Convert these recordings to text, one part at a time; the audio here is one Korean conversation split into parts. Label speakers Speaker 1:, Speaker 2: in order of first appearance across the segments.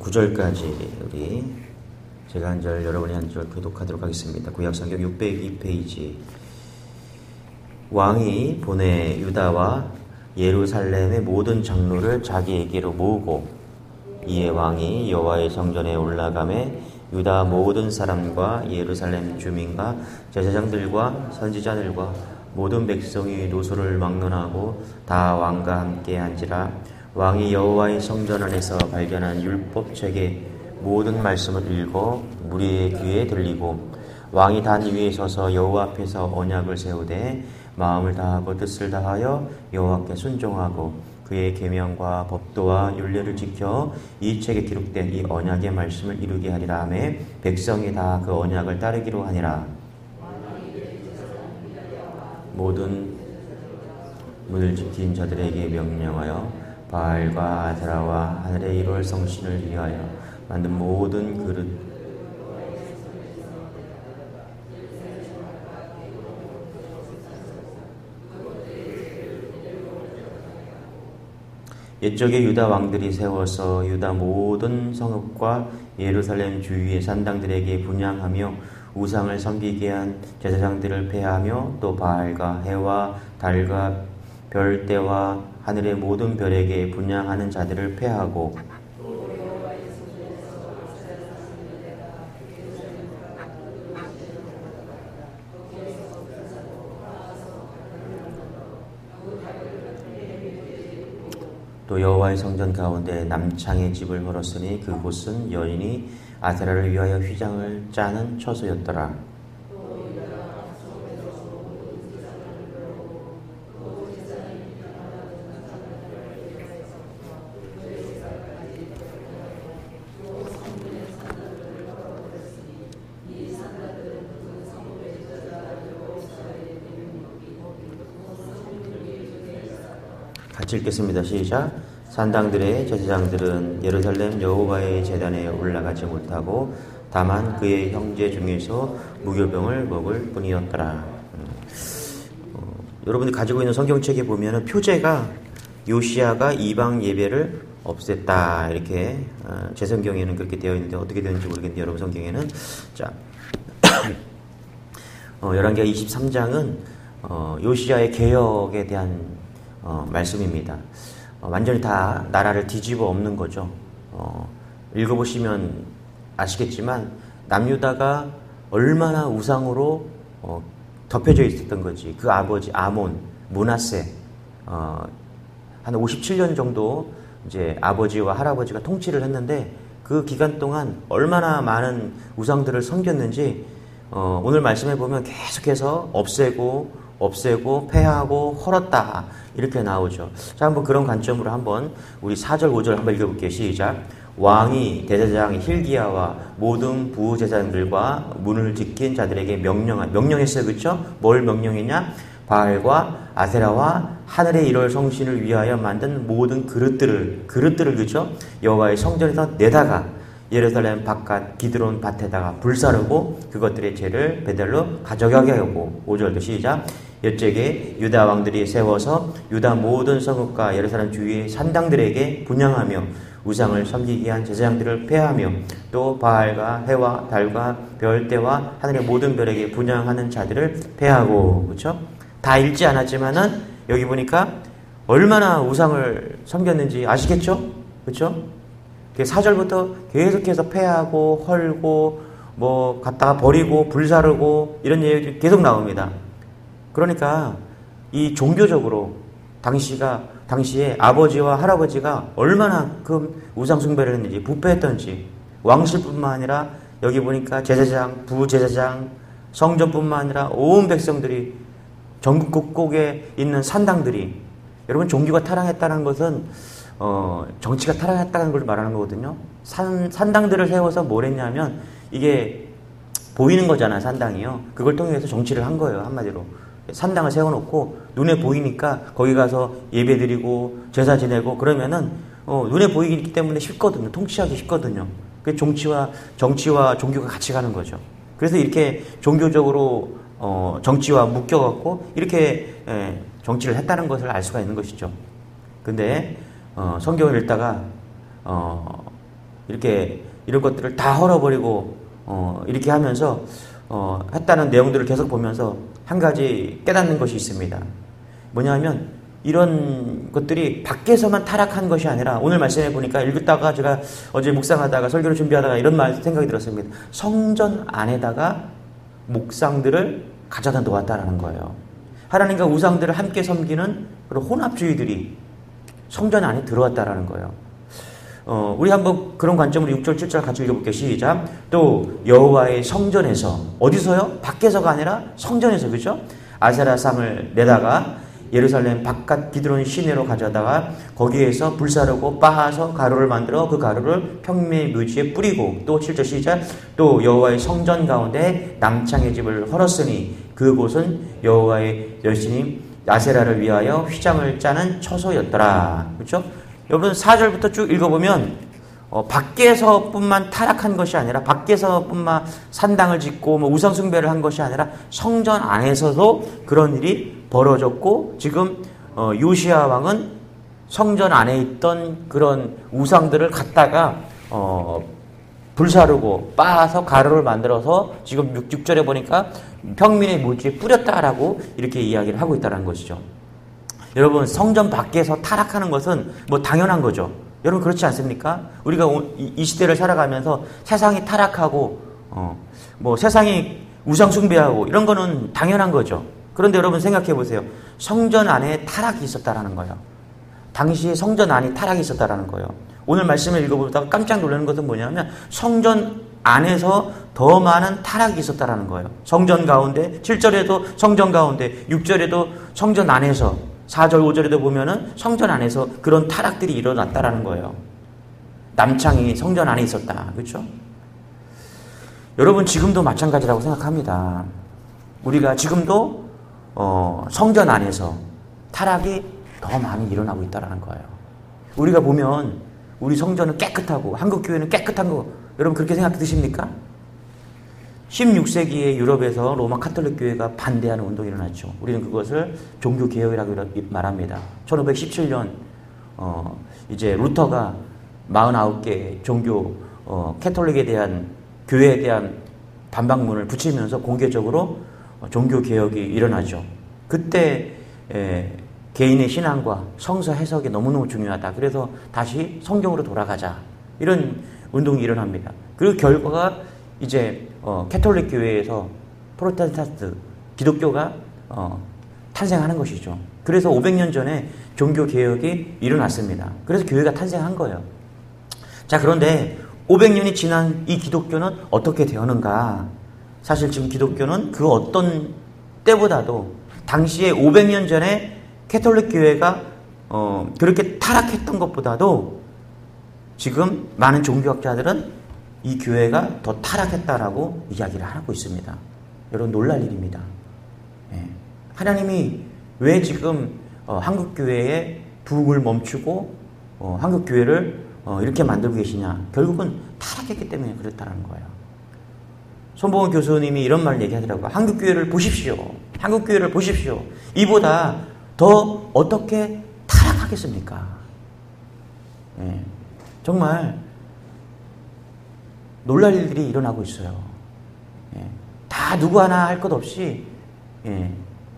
Speaker 1: 9절까지 우리 제가 한 절, 여러분이 한 절 교독하도록 하겠습니다. 구약성경 602페이지. 왕이 보내 유다와 예루살렘의 모든 장로를 자기에게로 모으고, 이에 왕이 여호와의 성전에 올라가매 유다 모든 사람과 예루살렘 주민과 제사장들과 선지자들과 모든 백성이 노소를 막론하고 다 왕과 함께 한지라. 왕이 여호와의 성전 안에서 발견한 율법책의 모든 말씀을 읽어 무리의 귀에 들리고, 왕이 단 위에 서서 여호와 앞에서 언약을 세우되 마음을 다하고 뜻을 다하여 여호와께 순종하고 그의 계명과 법도와 율례를 지켜 이 책에 기록된 이 언약의 말씀을 이루게 하리라 하며 백성이 다 그 언약을 따르기로 하니라. 모든 문을 지킨 자들에게 명령하여 바알과 아세라와 하늘의 일월 성신을 위하여 만든 모든 그릇 옛적에 유다 왕들이 세워서 유다 모든 성읍과 예루살렘 주위의 산당들에게 분향하며 우상을 섬기게 한 제사장들을 폐하며 또 바알과 해와 달과 별대와 하늘의 모든 별에게 분향하는 자들을 폐하고, 또 여호와의 성전 가운데 남창의 집을 걸었으니 그곳은 여인이 아세라를 위하여 휘장을 짜는 처소였더라. 같이 읽겠습니다. 시작. 산당들의 제사장들은 예루살렘 여호와의 제단에 올라가지 못하고 다만 그의 형제 중에서 무교병을 먹을 뿐이었더라. 여러분이 가지고 있는 성경책에 보면은 표제가 요시야가 이방 예배를 없앴다 이렇게 제 성경에는 그렇게 되어 있는데 어떻게 되는지 모르겠는데 여러분 성경에는 자 열왕기하 23장은 요시야의 개혁에 대한 말씀입니다. 완전히 다 나라를 뒤집어 엎는 거죠. 읽어보시면 아시겠지만 남유다가 얼마나 우상으로 덮여져 있었던 거지. 그 아버지 아몬, 므낫세 한 57년 정도 이제 아버지와 할아버지가 통치를 했는데 그 기간 동안 얼마나 많은 우상들을 섬겼는지 오늘 말씀해 보면 계속해서 없애고 폐하고 헐었다 이렇게 나오죠. 자, 한번 그런 관점으로 한번 우리 4절 5절 한번 읽어볼게요. 시작. 왕이 대제사장 힐기야와 모든 부제사장들과 문을 지킨 자들에게 명령했어요. 그렇죠? 뭘 명령했냐? 바알과 아세라와 하늘의 일월 성신을 위하여 만든 모든 그릇들을 그렇죠? 여호와의 성전에서 내다가 예루살렘 바깥 기드론 밭에다가 불사르고 그것들의 죄를 베델로 가져가게 하고. 5절도 시작. 옛적에 유다 왕들이 세워서 유다 모든 성읍과 예루살렘 주위의 산당들에게 분향하며 우상을 섬기게 한 제사장들을 폐하며 또 바알과 해와 달과 별대와 하늘의 모든 별에게 분향하는 자들을 폐하고. 그렇죠? 다 읽지 않았지만은 여기 보니까 얼마나 우상을 섬겼는지 아시겠죠? 그렇죠? 4절부터 계속해서 폐하고 헐고 뭐 갖다가 버리고 불사르고 이런 얘기 계속 나옵니다. 그러니까 이 종교적으로 당시에 아버지와 할아버지가 얼마나 그 우상 숭배를 했는지 부패했던지, 왕실뿐만 아니라 여기 보니까 제사장, 부제사장, 성전뿐만 아니라 온 백성들이 전국 곳곳에 있는 산당들이, 여러분 종교가 타락했다는 것은 정치가 타락했다는 걸 말하는 거거든요. 산당들을 세워서 뭘 했냐면 이게 보이는 거잖아요. 산당이요. 그걸 통해서 정치를 한 거예요. 한마디로. 산당을 세워놓고 눈에 보이니까 거기 가서 예배드리고 제사 지내고 그러면은 눈에 보이기 때문에 쉽거든요. 통치하기 쉽거든요. 그 정치와 종교가 같이 가는 거죠. 그래서 이렇게 종교적으로 정치와 묶여갖고 이렇게 정치를 했다는 것을 알 수가 있는 것이죠. 근데 성경을 읽다가 이렇게 이런 것들을 다 헐어버리고 이렇게 하면서 했다는 내용들을 계속 보면서 한 가지 깨닫는 것이 있습니다. 뭐냐면 이런 것들이 밖에서만 타락한 것이 아니라 오늘 말씀해 보니까 읽다가 제가 어제 묵상하다가 설교를 준비하다가 이런 생각이 들었습니다. 성전 안에다가 목상들을 가져다 놓았다라는 거예요. 하나님과 우상들을 함께 섬기는 그런 혼합주의들이 성전 안에 들어왔다라는 거예요. 우리 한번 그런 관점으로 6절 7절 같이 읽어볼게요. 시작. 또 여호와의 성전에서 어디서요? 밖에서가 아니라 성전에서, 그렇죠? 아세라 상을 내다가 예루살렘 바깥 기드론 시내로 가져다가 거기에서 불사르고 빻아서 가루를 만들어 그 가루를 평미의 묘지에 뿌리고 또 7절 시작. 또 여호와의 성전 가운데 남창의 집을 헐었으니 그곳은 여호와의 여신이 아세라를 위하여 휘장을 짜는 처소였더라. 그렇죠? 여러분 4절부터 쭉 읽어보면 밖에서뿐만 타락한 것이 아니라 밖에서뿐만 산당을 짓고 뭐 우상 숭배를 한 것이 아니라 성전 안에서도 그런 일이 벌어졌고 지금 요시야 왕은 성전 안에 있던 그런 우상들을 갖다가 불사르고 빻아서 가루를 만들어서 지금 6절에 보니까 평민의 묘지에 뿌렸다라고 이렇게 이야기를 하고 있다는 것이죠. 여러분 성전 밖에서 타락하는 것은 뭐 당연한 거죠. 여러분 그렇지 않습니까? 우리가 이 시대를 살아가면서 세상이 타락하고 뭐 세상이 우상 숭배하고 이런 거는 당연한 거죠. 그런데 여러분 생각해 보세요. 성전 안에 타락이 있었다라는 거예요. 당시에 성전 안에 타락이 있었다라는 거예요. 오늘 말씀을 읽어보다가 깜짝 놀라는 것은 뭐냐면 성전 안에서 더 많은 타락이 있었다라는 거예요. 성전 가운데 7절에도 성전 가운데 6절에도 성전 안에서 4절 5절에도 보면은 성전 안에서 그런 타락들이 일어났다라는 거예요. 남창이 성전 안에 있었다. 그렇죠? 여러분 지금도 마찬가지라고 생각합니다. 우리가 지금도 성전 안에서 타락이 더 많이 일어나고 있다는 거예요. 우리가 보면 우리 성전은 깨끗하고 한국 교회는 깨끗한 거 여러분 그렇게 생각 드십니까? 16세기에 유럽에서 로마 카톨릭 교회가 반대하는 운동이 일어났죠. 우리는 그것을 종교개혁이라고 말합니다. 1517년 이제 루터가 49개 종교 캐톨릭에 대한 교회에 대한 반박문을 붙이면서 공개적으로 종교개혁이 일어나죠. 그때 개인의 신앙과 성서 해석이 너무너무 중요하다. 그래서 다시 성경으로 돌아가자. 이런 운동이 일어납니다. 그 결과가 이제 캐톨릭 교회에서 프로테스탄트 기독교가 탄생하는 것이죠. 그래서 500년 전에 종교개혁이 일어났습니다. 그래서 교회가 탄생한 거예요. 자, 그런데 500년이 지난 이 기독교는 어떻게 되었는가? 사실 지금 기독교는 그 어떤 때보다도 당시에 500년 전에 캐톨릭 교회가 그렇게 타락했던 것보다도 지금 많은 종교학자들은 이 교회가 더 타락했다라고 이야기를 하고 있습니다. 여러분 놀랄 일입니다. 하나님이 왜 지금 한국 교회의 부흥을 멈추고 한국 교회를 이렇게 만들고 계시냐? 결국은 타락했기 때문에 그렇다는 거예요. 손보건 교수님이 이런 말을 얘기하더라고요. 한국 교회를 보십시오. 한국 교회를 보십시오. 이보다 더 어떻게 타락하겠습니까? 정말 놀랄 일들이 일어나고 있어요. 다 누구 하나 할 것 없이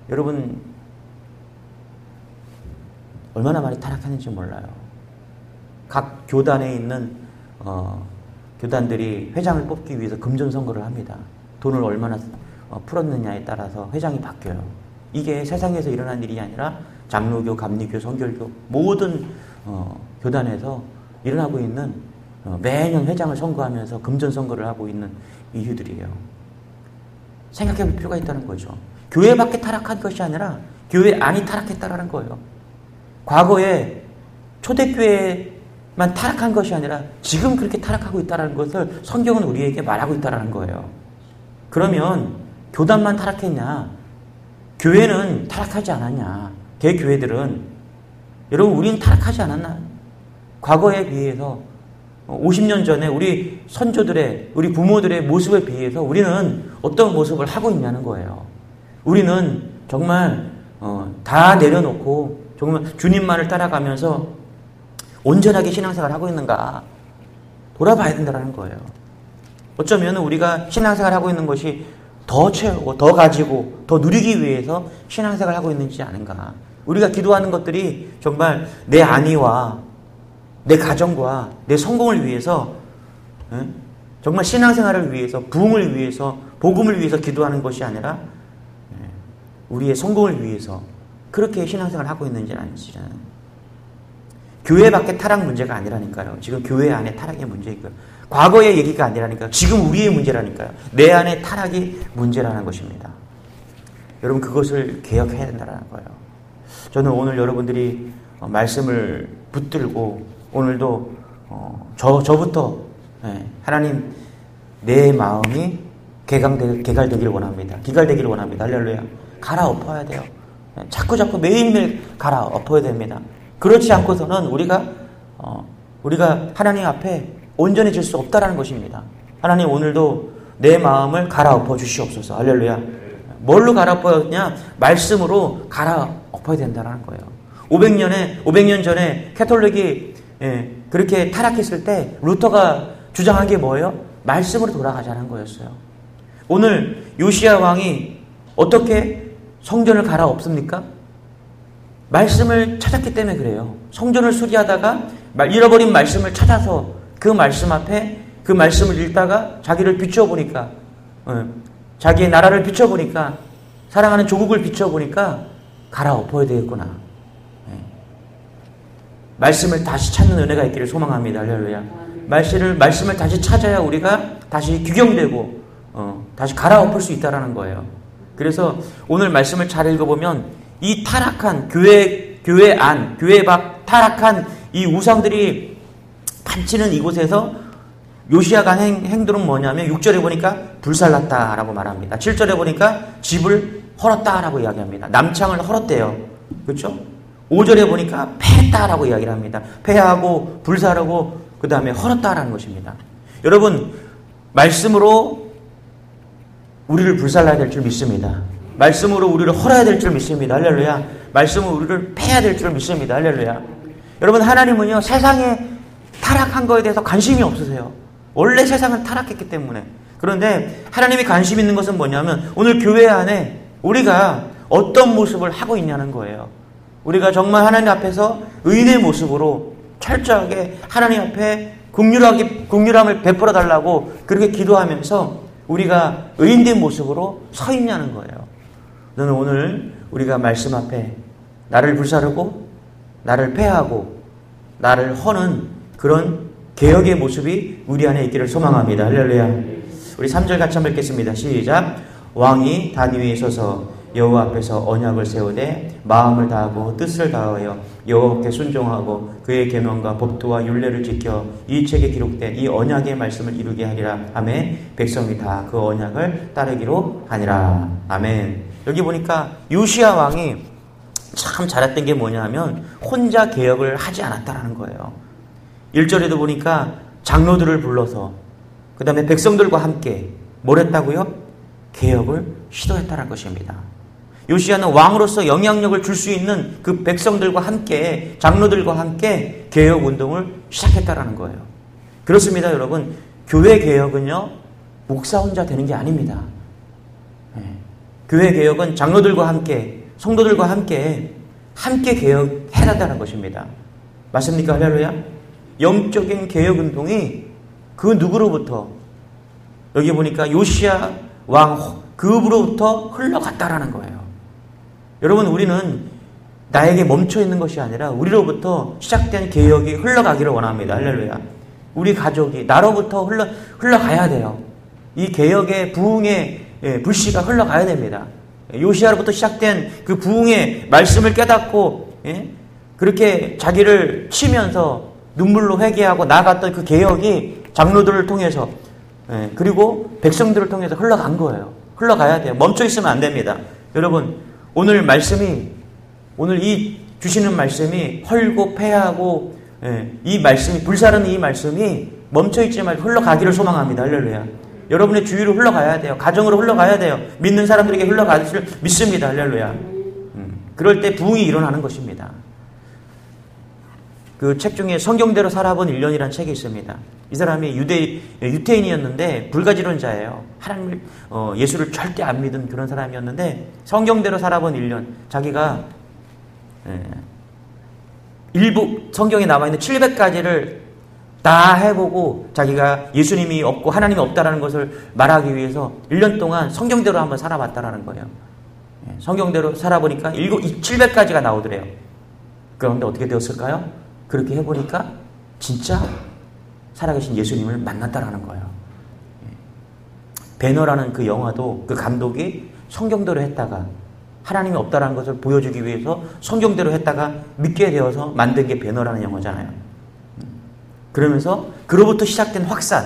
Speaker 1: 여러분 얼마나 많이 타락했는지 몰라요. 각 교단에 있는 교단들이 회장을 뽑기 위해서 금전선거를 합니다. 돈을 얼마나 풀었느냐에 따라서 회장이 바뀌어요. 이게 세상에서 일어난 일이 아니라 장로교, 감리교, 성결교 모든 교단에서 일어나고 있는 매년 회장을 선거하면서 금전선거를 하고 있는 이유들이에요. 생각해 볼 필요가 있다는 거죠. 교회밖에 타락한 것이 아니라 교회 안이 타락했다는 거예요. 과거에 초대교회만 타락한 것이 아니라 지금 그렇게 타락하고 있다는 것을 성경은 우리에게 말하고 있다는 거예요. 그러면 교단만 타락했냐? 교회는 타락하지 않았냐? 개교회들은 여러분 우리는 타락하지 않았나? 과거에 비해서 50년 전에 우리 선조들의 우리 부모들의 모습에 비해서 우리는 어떤 모습을 하고 있냐는 거예요. 우리는 정말 다 내려놓고 정말 주님만을 따라가면서 온전하게 신앙생활을 하고 있는가? 돌아봐야 된다는 거예요. 어쩌면 우리가 신앙생활 하고 있는 것이 더 채우고 더 가지고 더 누리기 위해서 신앙생활 하고 있는지 아닌가. 우리가 기도하는 것들이 정말 내 안위와 내 가정과 내 성공을 위해서, 정말 신앙생활을 위해서, 부흥을 위해서, 복음을 위해서 기도하는 것이 아니라 우리의 성공을 위해서 그렇게 신앙생활을 하고 있는지 아닌지. 교회 밖의 타락 문제가 아니라니까요. 지금 교회 안에 타락의 문제이고요. 과거의 얘기가 아니라니까요. 지금 우리의 문제라니까요. 내 안에 타락이 문제라는 것입니다. 여러분, 그것을 개혁해야 된다는 거예요. 저는 오늘 여러분들이 말씀을 붙들고 오늘도 저부터 하나님 내 마음이 개갈되기를 원합니다. 기갈되기를 원합니다. 할렐루야. 갈아엎어야 돼요. 자꾸 매일매일 갈아엎어야 됩니다. 그렇지 않고서는 우리가 하나님 앞에 온전해질 수 없다라는 것입니다. 하나님, 오늘도 내 마음을 갈아엎어 주시옵소서. 할렐루야. 뭘로 갈아엎어야 말씀으로 갈아엎어야 된다는 거예요. 500년 전에 캐톨릭이 그렇게 타락했을 때 루터가 주장한 게 뭐예요? 말씀으로 돌아가자는 거였어요. 오늘 요시야 왕이 어떻게 성전을 갈아엎습니까? 말씀을 찾았기 때문에 그래요. 성전을 수리하다가 잃어버린 말씀을 찾아서 그 말씀 앞에 그 말씀을 읽다가 자기를 비춰보니까, 자기의 나라를 비춰보니까, 사랑하는 조국을 비춰보니까 갈아엎어야 되겠구나. 말씀을 다시 찾는 은혜가 있기를 소망합니다. 할렐루야. 말씀을 다시 찾아야 우리가 다시 규경되고 다시 갈아엎을 수 있다는 거예요. 그래서 오늘 말씀을 잘 읽어보면 이 타락한 교회 안, 교회 밖 타락한 이 우상들이 판치는 이곳에서 요시야가 한 행동은 뭐냐면 6절에 보니까 불살랐다라고 말합니다. 7절에 보니까 집을 헐었다라고 이야기합니다. 남창을 헐었대요. 그렇죠? 5절에 보니까 패했다라고 이야기를 합니다. 패하고 불사르고 그 다음에 헐었다라는 것입니다. 여러분, 말씀으로 우리를 불살라야 될 줄 믿습니다. 말씀으로 우리를 헐어야 될 줄 믿습니다. 할렐루야. 말씀으로 우리를 패해야 될 줄 믿습니다. 할렐루야. 여러분, 하나님은요, 세상에 타락한 거에 대해서 관심이 없으세요. 원래 세상은 타락했기 때문에. 그런데 하나님이 관심 있는 것은 뭐냐면 오늘 교회 안에 우리가 어떤 모습을 하고 있냐는 거예요. 우리가 정말 하나님 앞에서 의인의 모습으로 철저하게 하나님 앞에 긍휼함을 베풀어 달라고 그렇게 기도하면서 우리가 의인된 모습으로 서 있냐는 거예요. 저는 오늘 우리가 말씀 앞에 나를 불사르고 나를 패하고 나를 허는 그런 개혁의 모습이 우리 안에 있기를 소망합니다. 할렐루야. 우리 3절 같이 한번 읽겠습니다. 시작. 왕이 단 위에 서서 여호와 앞에서 언약을 세우되 마음을 다하고 뜻을 다하여 여호와께 순종하고 그의 계명과 법도와 율례를 지켜 이 책에 기록된 이 언약의 말씀을 이루게 하리라. 아멘. 백성이 다 그 언약을 따르기로 하니라. 아멘. 여기 보니까 요시야 왕이 참 잘했던 게 뭐냐 하면 혼자 개혁을 하지 않았다라는 거예요. 1절에도 보니까 장로들을 불러서 그 다음에 백성들과 함께 뭘 했다고요? 개혁을 시도했다는 것입니다. 요시야는 왕으로서 영향력을 줄 수 있는 그 백성들과 함께 장로들과 함께 개혁 운동을 시작했다라는 거예요. 그렇습니다, 여러분. 교회 개혁은요, 목사 혼자 되는 게 아닙니다. 교회 개혁은 장로들과 함께 성도들과 함께 개혁해야 한다는 것입니다. 맞습니까? 할렐루야. 영적인 개혁 운동이 그 누구로부터, 여기 보니까 요시야 왕 그으로부터 흘러갔다라는 거예요. 여러분, 우리는 나에게 멈춰 있는 것이 아니라 우리로부터 시작된 개혁이 흘러가기를 원합니다. 할렐루야. 우리 가족이 나로부터 흘러가야 돼요. 이 개혁의 부흥의 불씨가 흘러가야 됩니다. 요시야로부터 시작된 그 부흥의 말씀을 깨닫고 그렇게 자기를 치면서 눈물로 회개하고 나아갔던 그 개혁이 장로들을 통해서 그리고 백성들을 통해서 흘러간 거예요. 흘러가야 돼요. 멈춰 있으면 안 됩니다. 여러분, 오늘 이 주시는 말씀이 헐고 패하고 이 말씀이 불사르는 이 말씀이 멈춰 있지 말고 흘러가기를 소망합니다. 할렐루야. 여러분의 주위로 흘러가야 돼요. 가정으로 흘러가야 돼요. 믿는 사람들에게 흘러가기를 믿습니다. 할렐루야. 그럴 때 부흥이 일어나는 것입니다. 그 책 중에 성경대로 살아본 1년이라는 책이 있습니다. 이 사람이 유태인이었는데 불가지론자예요. 하나님을 예수를 절대 안 믿은 그런 사람이었는데 성경대로 살아본 1년, 자기가 일부 성경에 남아있는 700가지를 다 해보고 자기가 예수님이 없고 하나님이 없다라는 것을 말하기 위해서 1년 동안 성경대로 한번 살아봤다라는 거예요. 성경대로 살아보니까 700가지가 나오더래요. 그런데 어떻게 되었을까요? 그렇게 해보니까 진짜 살아계신 예수님을 만났다라는 거예요. 배너라는 그 영화도 그 감독이 성경대로 했다가 하나님이 없다라는 것을 보여주기 위해서 성경대로 했다가 믿게 되어서 만든 게 배너라는 영화잖아요. 그러면서 그로부터 시작된 확산,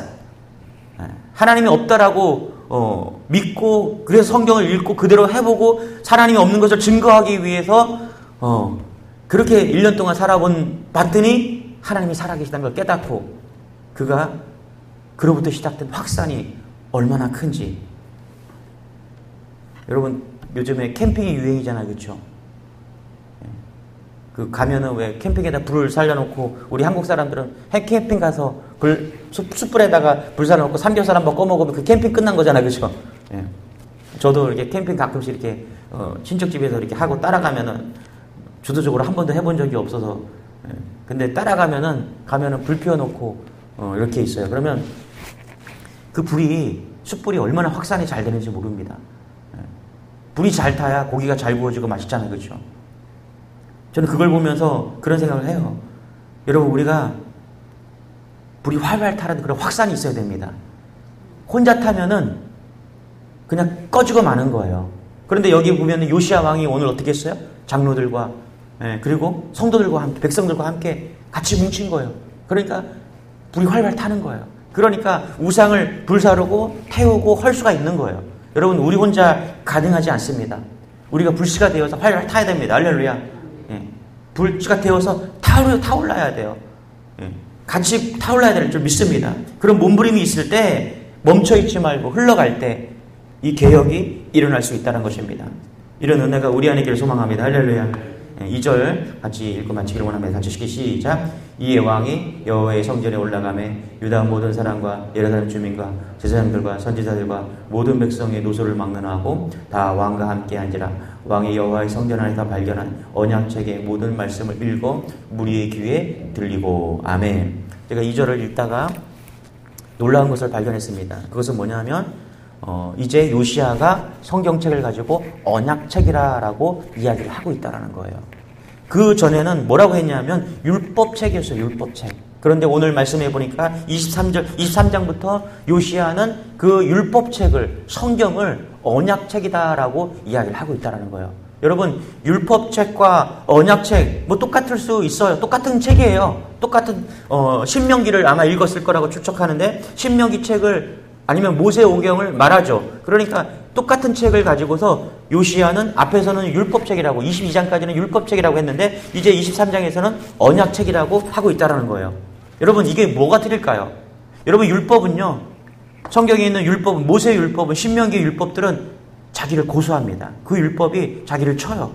Speaker 1: 하나님이 없다라고 믿고 그래서 성경을 읽고 그대로 해보고 하나님이 없는 것을 증거하기 위해서 그렇게 1년 동안 봤더니 하나님이 살아계시다는 걸 깨닫고 그가 그로부터 시작된 확산이 얼마나 큰지. 여러분 요즘에 캠핑이 유행이잖아요, 그렇죠? 그 가면은 왜 캠핑에다 불을 살려놓고 우리 한국 사람들은 캠핑 가서 숯불에다가 불 살려놓고 삼겹살 한번 꺼먹으면 그 캠핑 끝난 거잖아요, 그렇죠? 예. 저도 이렇게 캠핑 가끔씩 이렇게 친척 집에서 이렇게 하고 따라가면은 주도적으로 한 번도 해본 적이 없어서 근데 따라가면은 불 피워놓고 이렇게 있어요. 그러면 그 숯불이 얼마나 확산이 잘 되는지 모릅니다. 불이 잘 타야 고기가 잘 구워지고 맛있잖아요, 그렇죠? 저는 그걸 보면서 그런 생각을 해요. 여러분 우리가 불이 활활 타는 그런 확산이 있어야 됩니다. 혼자 타면은 그냥 꺼지고 마는 거예요. 그런데 여기 보면은 요시야 왕이 오늘 어떻게 했어요? 장로들과 그리고 성도들과 함께 백성들과 함께 같이 뭉친 거예요. 그러니까 불이 활활 타는 거예요. 그러니까 우상을 불사르고 태우고 할 수가 있는 거예요. 여러분 우리 혼자 가능하지 않습니다. 우리가 불씨가 되어서 활활 타야 됩니다. 할렐루야. 불씨가 되어서 타올라야 돼요. 같이 타올라야 될 줄 믿습니다. 그런 몸부림이 있을 때 멈춰있지 말고 흘러갈 때 이 개혁이 일어날 수 있다는 것입니다. 이런 은혜가 우리 안에 있기를 소망합니다. 할렐루야. 2절 같이 읽고 마치기를 원합니다. 같이 시작. 이에 왕이 여호와의 성전에 올라가매 유다 모든 사람과 예루살렘 주민과 제사장들과 선지자들과 모든 백성의 노소를 막론하고 다 왕과 함께 앉으라. 왕이 여호와의 성전 안에서 발견한 언약책의 모든 말씀을 읽어 무리의 귀에 들리고. 아멘. 제가 2절을 읽다가 놀라운 것을 발견했습니다. 그것은 뭐냐면 이제 요시야가 성경책을 가지고 언약책이라고 이야기를 하고 있다는 거예요. 그 전에는 뭐라고 했냐면 율법책이었어요. 율법책. 그런데 오늘 말씀해 보니까 23장부터 요시야는 그 율법책을, 성경을 언약책이다라고 이야기를 하고 있다는 거예요. 여러분 율법책과 언약책 뭐 똑같을 수 있어요. 똑같은 책이에요. 똑같은 신명기를 아마 읽었을 거라고 추측하는데 신명기 책을 아니면 모세오경을 말하죠. 그러니까 똑같은 책을 가지고서 요시야는 앞에서는 율법책이라고 22장까지는 율법책이라고 했는데 이제 23장에서는 언약책이라고 하고 있다는 거예요. 여러분 이게 뭐가 틀릴까요? 여러분 율법은요, 성경에 있는 율법은, 모세의 율법은, 신명기 율법들은 자기를 고소합니다. 그 율법이 자기를 쳐요.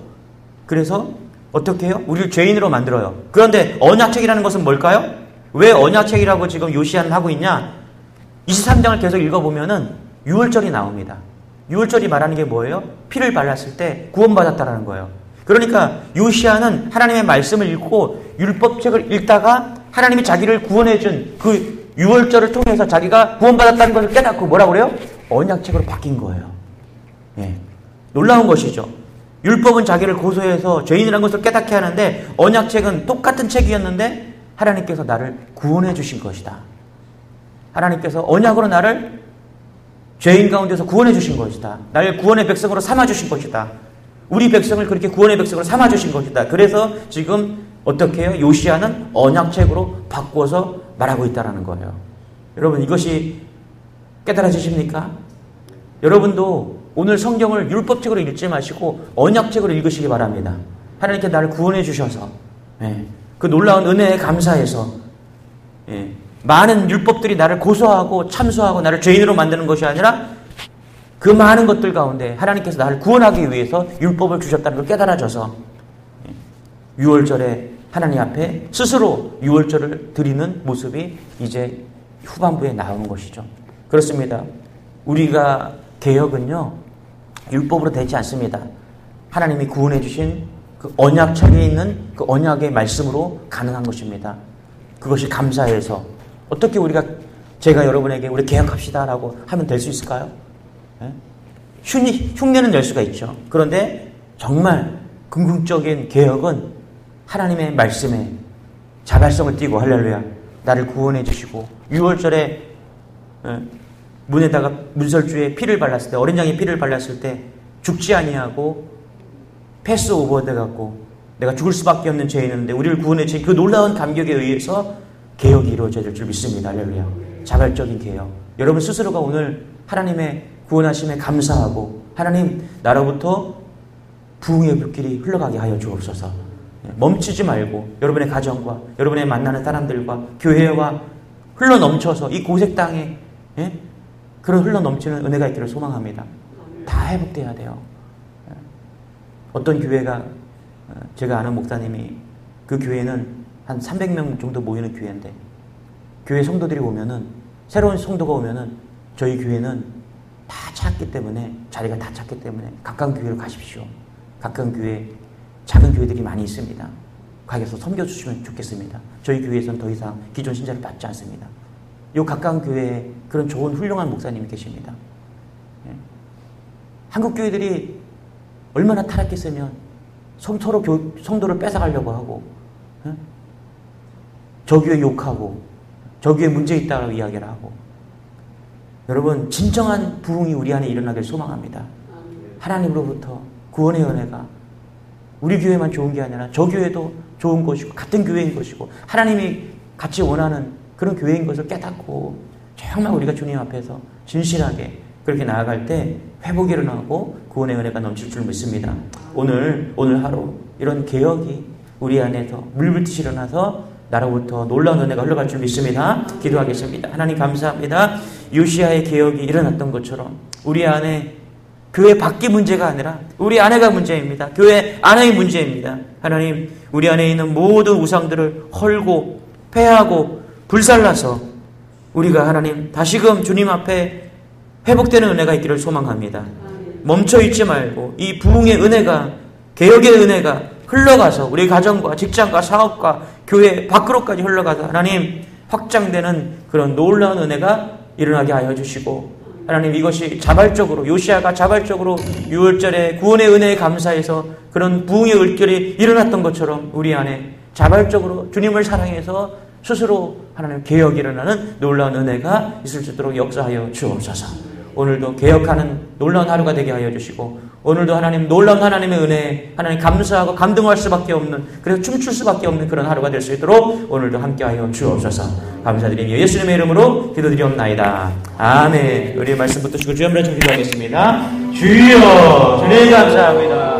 Speaker 1: 그래서 어떻게 해요? 우리를 죄인으로 만들어요. 그런데 언약책이라는 것은 뭘까요? 왜 언약책이라고 지금 요시야는 하고 있냐? 23장을 계속 읽어보면은 유월절이 나옵니다. 유월절이 말하는 게 뭐예요? 피를 발랐을 때 구원받았다라는 거예요. 그러니까 요시야는 하나님의 말씀을 읽고 율법책을 읽다가 하나님이 자기를 구원해준 그 유월절을 통해서 자기가 구원받았다는 것을 깨닫고 뭐라고 그래요? 언약책으로 바뀐 거예요. 놀라운 것이죠. 율법은 자기를 고소해서 죄인이라는 것을 깨닫게 하는데 언약책은 똑같은 책이었는데 하나님께서 나를 구원해 주신 것이다. 하나님께서 언약으로 나를 죄인 가운데서 구원해 주신 것이다. 나를 구원의 백성으로 삼아 주신 것이다. 우리 백성을 그렇게 구원의 백성으로 삼아 주신 것이다. 그래서 지금 어떻게 해요? 요시야는 언약책으로 바꾸어서 말하고 있다는 거예요. 여러분 이것이 깨달아지십니까? 여러분도 오늘 성경을 율법책으로 읽지 마시고 언약책으로 읽으시기 바랍니다. 하나님께 나를 구원해 주셔서 그 놀라운 은혜에 감사해서 많은 율법들이 나를 고소하고 참소하고 나를 죄인으로 만드는 것이 아니라 그 많은 것들 가운데 하나님께서 나를 구원하기 위해서 율법을 주셨다는 걸 깨달아져서 6월절에 하나님 앞에 스스로 유월절을 드리는 모습이 이제 후반부에 나오는 것이죠. 그렇습니다. 우리가 개혁은요, 율법으로 되지 않습니다. 하나님이 구원해 주신 그 언약책에 있는 그 언약의 말씀으로 가능한 것입니다. 그것이 감사해서 어떻게 제가 여러분에게 우리 개혁합시다라고 하면 될 수 있을까요? 네? 흉내는 낼 수가 있죠. 그런데 정말 궁극적인 개혁은 하나님의 말씀에 자발성을 띠고, 할렐루야, 나를 구원해 주시고, 유월절에 문에다가 문설주에 피를 발랐을 때, 어린 양의 피를 발랐을 때 죽지 아니하고 패스 오버 돼갖고 내가 죽을 수밖에 없는 죄인인데 우리를 구원해 주신 그 놀라운 감격에 의해서 개혁이 이루어져야 될 줄 믿습니다. 할렐루야. 자발적인 개혁. 여러분 스스로가 오늘 하나님의 구원하심에 감사하고, 하나님 나로부터 부흥의 불길이 흘러가게 하여 주옵소서. 멈추지 말고 여러분의 가정과 여러분의 만나는 사람들과 교회와 흘러넘쳐서 이 고색 땅에 그런 흘러넘치는 은혜가 있기를 소망합니다. 다 회복돼야 돼요. 어떤 교회가, 제가 아는 목사님이, 그 교회는 한 300명 정도 모이는 교회인데, 교회 성도들이 오면은, 새로운 성도가 오면은 저희 교회는 다 찼기 때문에, 자리가 다 찼기 때문에 가까운 교회로 가십시오. 가까운 교회, 작은 교회들이 많이 있습니다. 가서 섬겨주시면 좋겠습니다. 저희 교회에서는 더 이상 기존 신자를 받지 않습니다. 요 가까운 교회에 그런 좋은 훌륭한 목사님이 계십니다. 한국 교회들이 얼마나 타락했으면 서로 성도를 뺏어가려고 하고, 저 교회 욕하고, 저 교회 문제 있다고 이야기를 하고. 여러분, 진정한 부흥이 우리 안에 일어나길 소망합니다. 하나님으로부터 구원의 은혜가 우리 교회만 좋은 게 아니라 저 교회도 좋은 것이고, 같은 교회인 것이고, 하나님이 같이 원하는 그런 교회인 것을 깨닫고, 정말 우리가 주님 앞에서 진실하게 그렇게 나아갈 때 회복이 일어나고 구원의 은혜가 넘칠 줄 믿습니다. 오늘 하루 이런 개혁이 우리 안에서 물불듯이 일어나서 나로부터 놀라운 은혜가 흘러갈 줄 믿습니다. 기도하겠습니다. 하나님 감사합니다. 요시야의 개혁이 일어났던 것처럼 우리 안에 교회 밖이 문제가 아니라 우리 안에가 문제입니다. 교회 안의 문제입니다. 하나님, 우리 안에 있는 모든 우상들을 헐고 패하고 불살라서 우리가 하나님 다시금 주님 앞에 회복되는 은혜가 있기를 소망합니다. 멈춰있지 말고 이 부흥의 은혜가, 개혁의 은혜가 흘러가서 우리 가정과 직장과 사업과 교회 밖으로까지 흘러가서 하나님 확장되는 그런 놀라운 은혜가 일어나게 하여 주시고, 하나님 이것이 자발적으로, 요시야가 자발적으로 유월절에 구원의 은혜에 감사해서 그런 부흥의 을결이 일어났던 것처럼 우리 안에 자발적으로 주님을 사랑해서 스스로 하나님 개혁이 일어나는 놀라운 은혜가 있을 수 있도록 역사하여 주옵소서. 오늘도 개혁하는 놀라운 하루가 되게 하여 주시고, 오늘도 하나님 놀라운 하나님의 은혜에 하나님 감사하고 감동할 수밖에 없는, 그래서 춤출 수밖에 없는 그런 하루가 될 수 있도록 오늘도 함께하여 주옵소서. 감사드리며 예수님의 이름으로 기도드리옵나이다. 아멘. 우리의 말씀 붙드시고 주여 한번 기도하겠습니다. 주여, 주님 감사합니다.